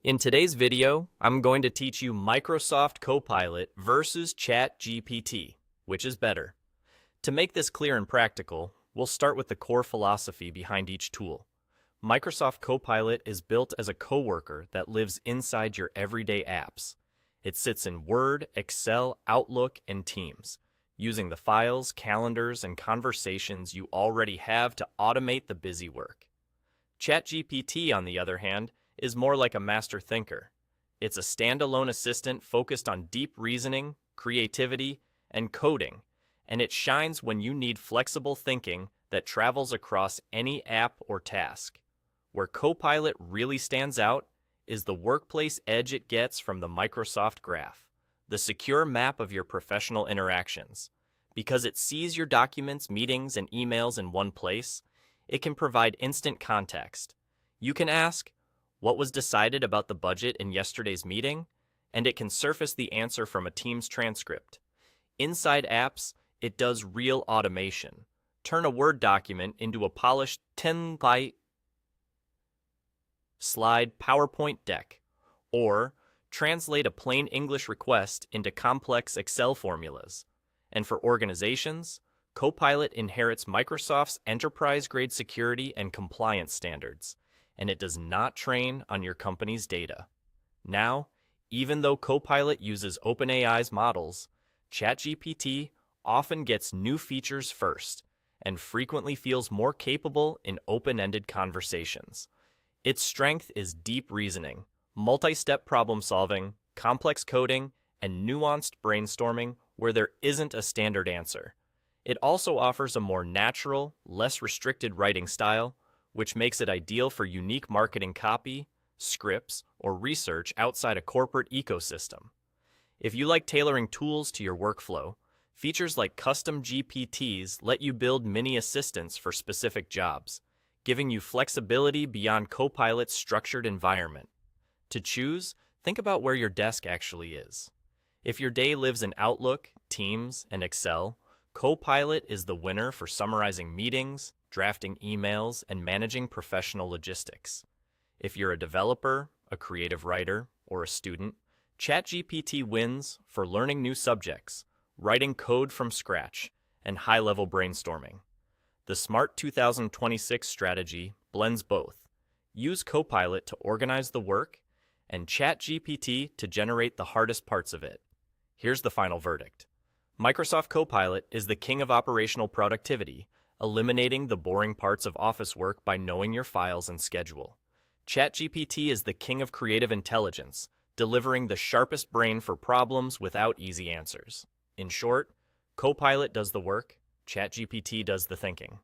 In today's video, I'm going to teach you Microsoft Copilot versus ChatGPT, which is better. To make this clear and practical, we'll start with the core philosophy behind each tool. Microsoft Copilot is built as a coworker that lives inside your everyday apps. It sits in Word, Excel, Outlook, and Teams, using the files, calendars, and conversations you already have to automate the busy work. ChatGPT, on the other hand, is more like a master thinker. It's a standalone assistant focused on deep reasoning, creativity, and coding, and it shines when you need flexible thinking that travels across any app or task. Where Copilot really stands out is the workplace edge it gets from the Microsoft Graph, the secure map of your professional interactions. Because it sees your documents, meetings, and emails in one place, it can provide instant context. You can ask, "What was decided about the budget in yesterday's meeting?" And it can surface the answer from a Teams transcript. Inside apps, it does real automation. Turn a Word document into a polished 10-byte slide PowerPoint deck, or translate a plain English request into complex Excel formulas. And for organizations, Copilot inherits Microsoft's enterprise-grade security and compliance standards, and it does not train on your company's data. Now, even though Copilot uses OpenAI's models, ChatGPT often gets new features first and frequently feels more capable in open-ended conversations. Its strength is deep reasoning, multi-step problem-solving, complex coding, and nuanced brainstorming where there isn't a standard answer. It also offers a more natural, less restricted writing style, which makes it ideal for unique marketing copy, scripts, or research outside a corporate ecosystem. If you like tailoring tools to your workflow, features like custom GPTs let you build mini assistants for specific jobs, giving you flexibility beyond Copilot's structured environment. To choose, think about where your desk actually is. If your day lives in Outlook, Teams, and Excel, Copilot is the winner for summarizing meetings, drafting emails, and managing professional logistics. If you're a developer, a creative writer, or a student, ChatGPT wins for learning new subjects, writing code from scratch, and high-level brainstorming. The Smart 2026 strategy blends both. Use Copilot to organize the work, and ChatGPT to generate the hardest parts of it. Here's the final verdict. Microsoft Copilot is the king of operational productivity, eliminating the boring parts of office work by knowing your files and schedule. ChatGPT is the king of creative intelligence, delivering the sharpest brain for problems without easy answers. In short, Copilot does the work, ChatGPT does the thinking.